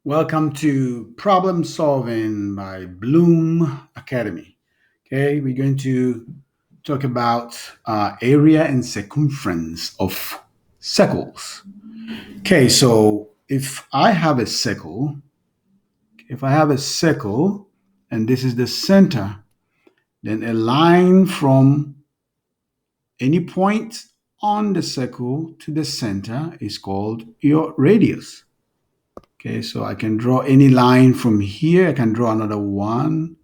Welcome to Problem Solving by Bloom Academy. Okay, we're going to talk about area and circumference of circles. Okay, so if I have a circle and this is the center, then a line from any point on the circle to the center is called your radius. Okay, so I can draw any line from here. I can draw another one.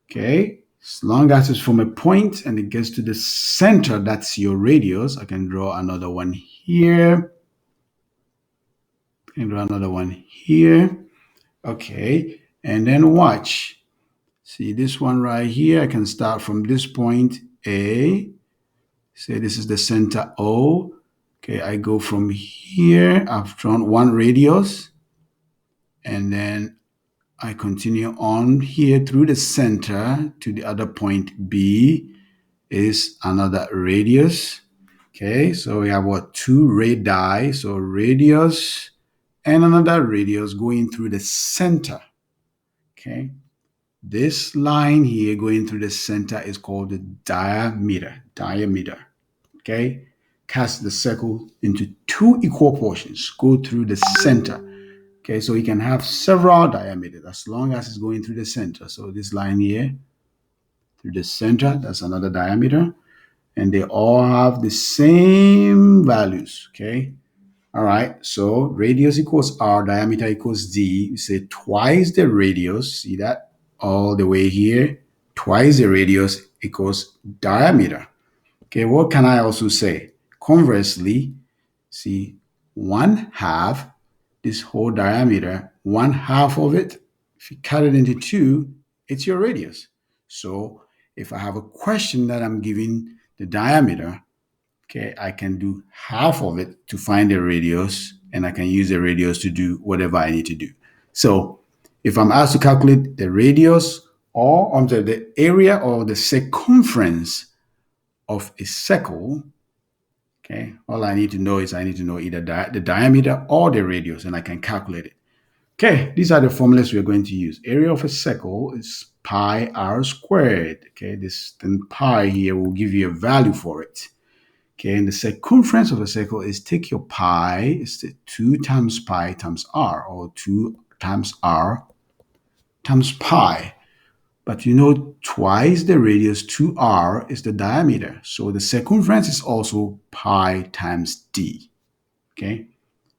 Okay, as long as it's from a point and it gets to the center, that's your radius. I can draw another one here. I can draw another one here. Okay, and then watch. See this one right here. I can start from this point A. Say this is the center O. Okay, I go from here. I've drawn one radius. And then I continue on here through the center to the other point B is another radius. Okay, so we have what? Two radii. So radius and another radius going through the center. Okay, this line here going through the center is called the diameter. Okay, cast the circle into two equal portions. Go through the center. Okay, so you can have several diameters as long as it's going through the center. So this line here, through the center, that's another diameter. And they all have the same values, okay? All right, so radius equals R, diameter equals D. We say twice the radius, see that? All the way here, twice the radius equals diameter. Okay, what can I also say? Conversely, see, 1/2 this whole diameter, 1/2 of it, if you cut it into two, it's your radius. So if I have a question that I'm giving the diameter, okay, I can do half of it to find the radius, and I can use the radius to do whatever I need to do. So if I'm asked to calculate the radius or the area or the circumference of a circle, okay, all I need to know is I need to know either the diameter or the radius, and I can calculate it. Okay, these are the formulas we're going to use. Area of a circle is pi r squared. Okay, this then pi here will give you a value for it. Okay, and the circumference of a circle is take your pi, it's the 2 times pi times r, or 2 times r times pi. But you know, twice the radius 2r is the diameter. So the circumference is also pi times d. Okay,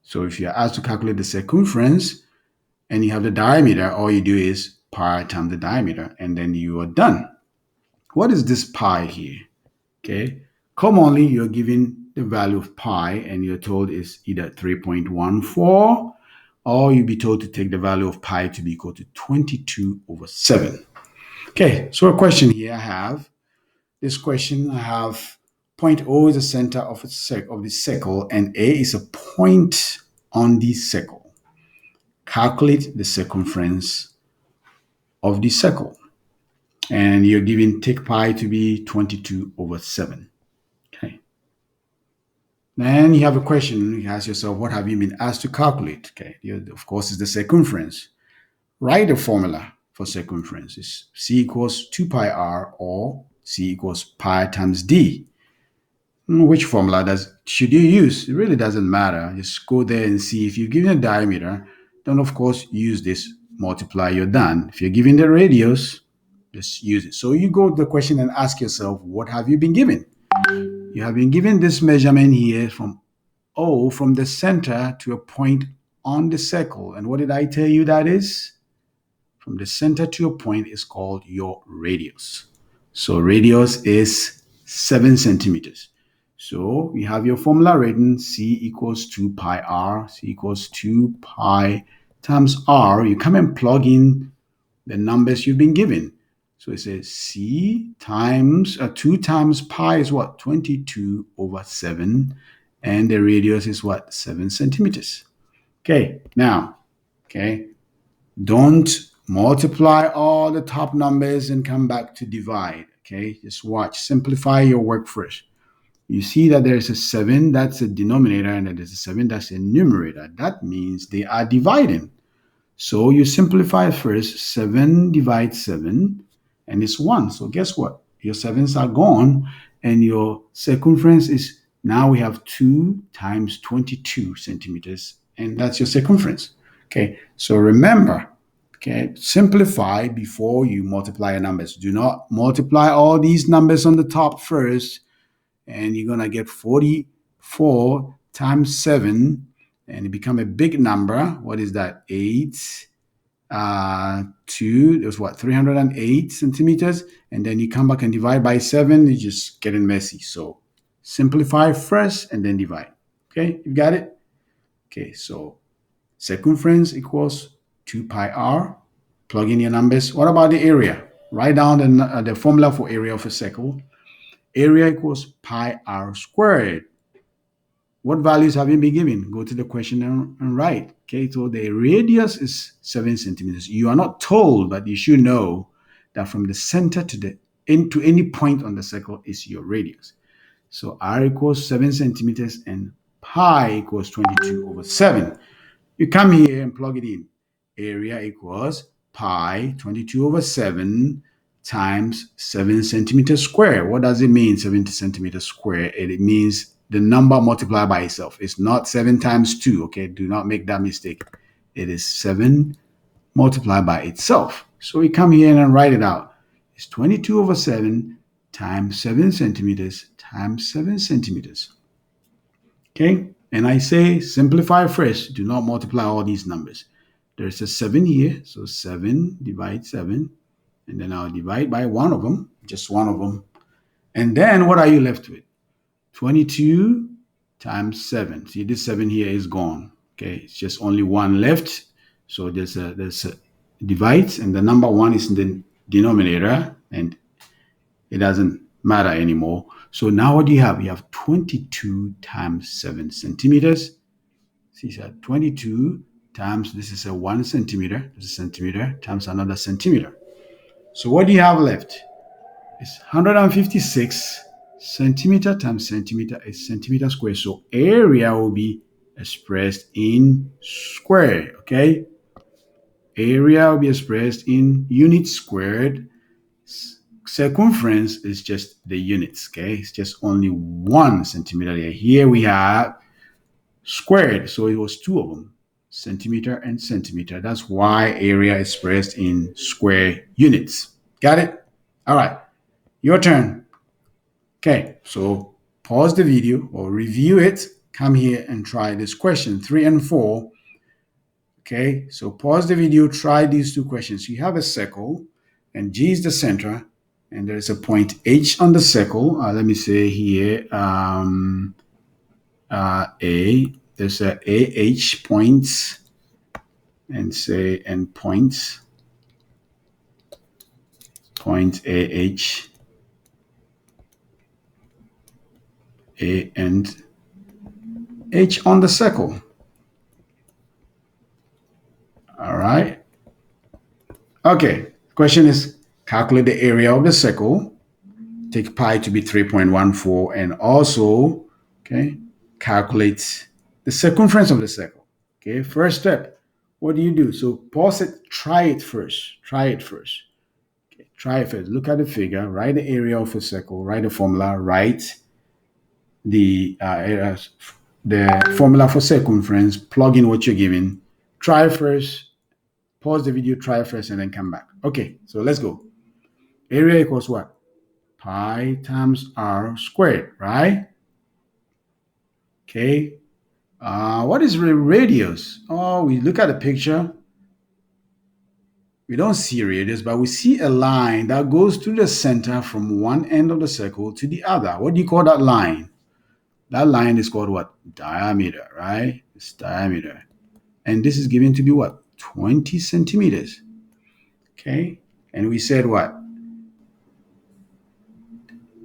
so if you're asked to calculate the circumference and you have the diameter, all you do is pi times the diameter, and then you are done. What is this pi here? Okay, commonly you're given the value of pi and you're told it's either 3.14, or you'll be told to take the value of pi to be equal to 22/7. Okay, so a question here I have. This question I have point O is the center of the circle and A is a point on the circle. Calculate the circumference of the circle. And you're given take pi to be 22/7. Okay. Then you have a question. You ask yourself, what have you been asked to calculate? Okay. Of course, it's the circumference. Write the formula for circumference. It's C equals 2 pi r, or C equals pi times d. Which formula should you use? It really doesn't matter. Just go there and see. If you're given a diameter, then of course use this, multiply, you're done. If you're given the radius, just use it. So you go to the question and ask yourself, what have you been given? You have been given this measurement here from O, from the center to a point on the circle. And what did I tell you that is? From the center to a point is called your radius. So radius is 7 centimeters. So you have your formula written, C equals 2 pi r, C equals 2 pi times r. You come and plug in the numbers you've been given. So it says C times 2 times pi is what? 22/7. And the radius is what? 7 centimeters. Okay, now, okay, don't multiply all the top numbers and come back to divide. Okay, just watch. Simplify your work first. You see that there's a 7, that's a denominator, and there's a 7, that's a numerator. That means they are dividing. So you simplify first. 7 divides 7, and it's 1. So guess what? Your 7s are gone, and your circumference is, now we have 2 times 22 centimeters, and that's your circumference. Okay, so remember, okay, simplify before you multiply your numbers. Do not multiply all these numbers on the top first, and you're going to get 44 times 7, and it become a big number. What is that? 8 2, there's what, 308 centimeters, and then you come back and divide by 7. It's just getting messy. So simplify first and then divide. Okay, you got it? Okay, so circumference equals 2 pi r. Plug in your numbers. What about the area? Write down the formula for area of a circle. Area equals pi r squared. What values have you been given? Go to the question and write. Okay, so the radius is 7 centimeters. You are not told, but you should know that from the center to the into any point on the circle is your radius. So r equals 7 centimeters and pi equals 22 over 7. You come here and plug it in. Area equals pi 22 over 7 times 7 centimeters square. What does it mean, 70 centimeters square? It means the number multiplied by itself. It's not 7 times 2, okay? Do not make that mistake. It is 7 multiplied by itself. So we come here and write it out. It's 22 over 7 times 7 centimeters times 7 centimeters. Okay? And I say simplify first. Do not multiply all these numbers. There's a 7 here. So 7 divides 7. And then I'll divide by one of them. Just one of them. And then what are you left with? 22 times 7. See, this 7 here is gone. Okay? It's just only one left. So there's a divides, and the number 1 is in the denominator, and it doesn't matter anymore. So now what do you have? You have 22 times 7 centimeters. See, so 22 times, this is a 1 centimeter, this is a centimeter, times another centimeter. So what do you have left? It's 156 centimeter times centimeter is centimeter square. So area will be expressed in square, okay? Area will be expressed in units squared. Circumference is just the units, okay? It's just only 1 centimeter there. Here we have squared, so it was 2 of them, centimeter and centimeter. That's why area is expressed in square units. Got it? All right, your turn. Okay, so pause the video or review it. Come here and try this question, 3 and 4. Okay, so pause the video, try these two questions. You have a circle, and G is the center, and there's a point H on the circle. Let me say here, A. There's a AH points, and say, and points, point AH, A and H on the circle. All right. Okay, question is calculate the area of the circle. Take pi to be 3.14, and also, okay, calculate the circumference of the circle. Okay, first step, what do you do? So pause it, try it first. Try it first. Okay, try it first. Look at the figure, write the area of a circle, write the formula, write the formula for circumference, plug in what you're given. Try first, pause the video, try first, and then come back. Okay, so let's go. Area equals what? Pi times r squared, right? Okay. What is radius? Oh, we look at the picture. We don't see radius, but we see a line that goes to the center from one end of the circle to the other. What do you call that line? That line is called what? Diameter, right? It's diameter. And this is given to be what? 20 centimeters. Okay. And we said what?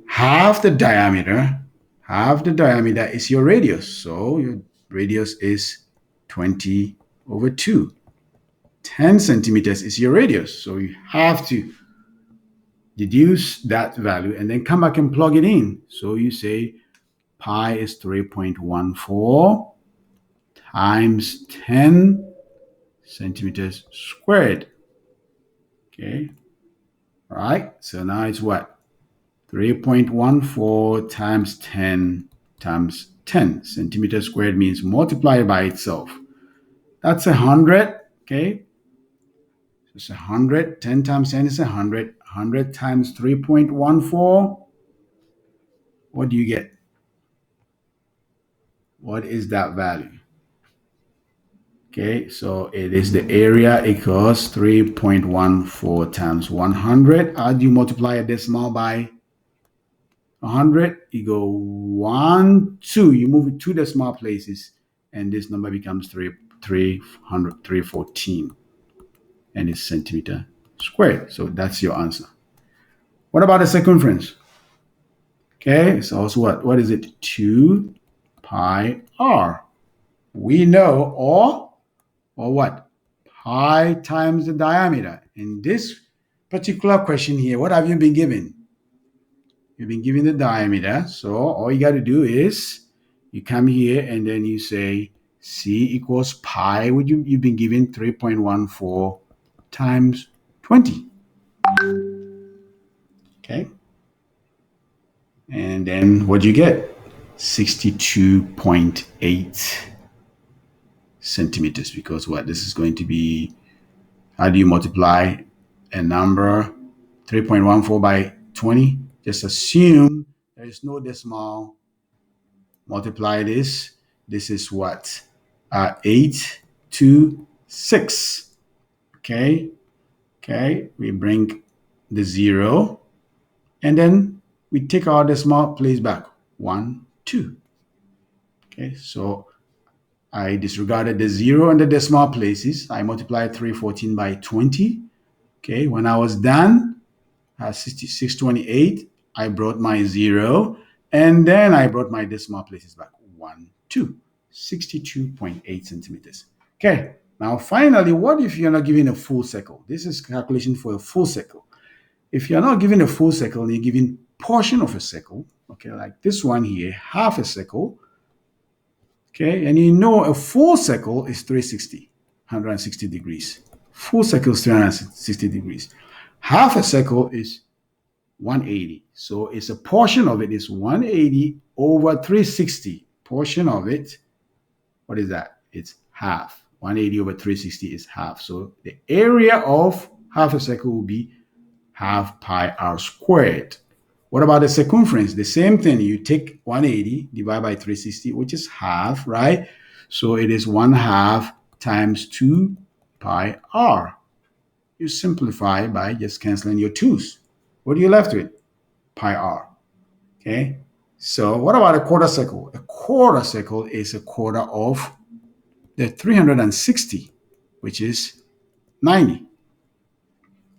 Half the diameter is your radius. So your radius is 20 over 2. 10 centimeters is your radius. So you have to deduce that value and then come back and plug it in. So you say pi is 3.14 times 10 centimeters squared. Okay. All right. So now it's what? 3.14 times 10 times 10 centimeters squared means multiply by itself. That's 100. Okay. So it's 100. 10 times 10 is 100. 100 times 3.14. What do you get? What is that value? Okay, so it is the area equals 3.14 times 100. How do you multiply a decimal by 100? You go 1, 2. You move it 2 decimal places, and this number becomes 314, and it's centimeter squared. So that's your answer. What about the circumference? Okay, so also what is it? 2 pi r. We know, or what? Pi times the diameter. In this particular question here, what have you been given? You've been given the diameter. So all you got to do is you come here and then you say C equals pi. You've been given 3.14 times 20. Okay. And then what do you get? 62.8 centimeters, because what? This is going to be, how do you multiply a number 3.14 by 20? Just assume there is no decimal. Multiply this. This is what? 8 to 6. Okay. Okay. We bring the 0. And then we take our decimal place back. 1, 2. Okay. So I disregarded the 0 and the decimal places. I multiplied 314 by 20. Okay. When I was done, 6628, I brought my 0, and then I brought my decimal places back. 1, 2, 62.8 centimeters. Okay, now finally, what if you're not given a full circle? This is calculation for a full circle. If you're not given a full circle, you're given portion of a circle, okay, like this one here, half a circle, okay, and you know a full circle is 360, 160 degrees. Full circle is 360 degrees. Half a circle is 180. So it's a portion of it is 180 over 360. Portion of it, what is that? It's half. 180 over 360 is half. So the area of half a circle will be half pi r squared. What about the circumference? The same thing. You take 180 divided by 360, which is half, right? So it is 1/2 times 2 pi r. You simplify by just canceling your 2's. What are you left with? Pi r. Okay. So what about a quarter circle? A quarter circle is a quarter of the 360, which is 90.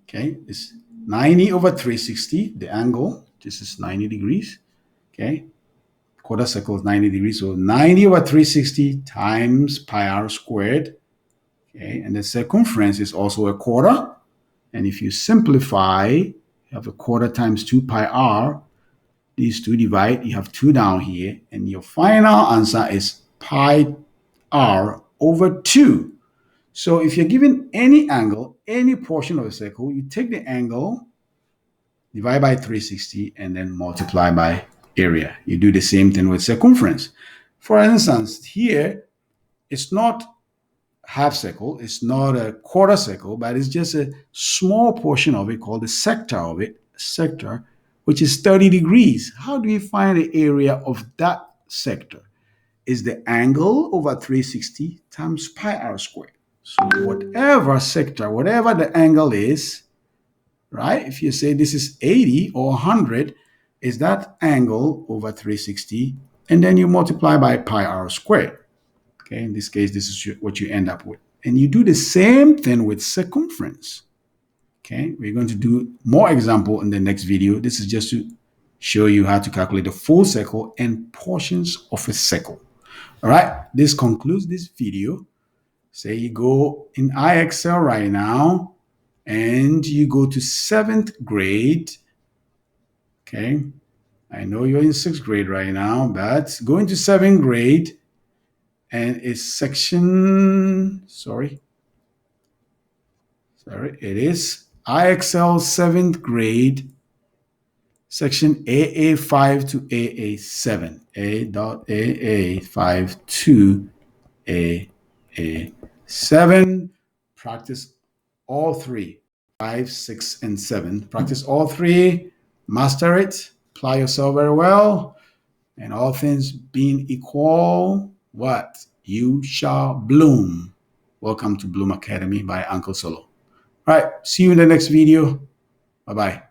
Okay. It's 90 over 360, the angle. This is 90 degrees. Okay. Quarter circle is 90 degrees. So 90 over 360 times pi r squared. Okay. And the circumference is also a quarter. And if you simplify, you have a quarter times 2 pi r. These two divide, you have 2 down here, and your final answer is pi r over 2. So if you're given any angle, any portion of a circle, you take the angle, divide by 360, and then multiply by area. You do the same thing with circumference. For instance, here, it's not half circle, it's not a quarter circle, but it's just a small portion of it called the sector of it, sector, which is 30 degrees. How do we find the area of that sector? Is the angle over 360 times pi r squared. So whatever sector, whatever the angle is, right? If you say this is 80 or 100, is that angle over 360, and then you multiply by pi r squared. Okay, in this case, this is what you end up with. And you do the same thing with circumference. Okay, we're going to do more example in the next video. This is just to show you how to calculate a full circle and portions of a circle. All right, this concludes this video. Say you go in IXL right now and you go to 7th grade. Okay, I know you're in 6th grade right now, but going to 7th grade, and it's section, sorry, Sorry, it is IXL 7th grade, section AA5 to AA7. A.AA5 to AA7. Practice all three, 5, 6, and 7. Practice all three, master it, apply yourself very well, and all things being equal, what? You shall bloom. Welcome to Bloom Academy by Uncle Solo. All right, see you in the next video. Bye-bye.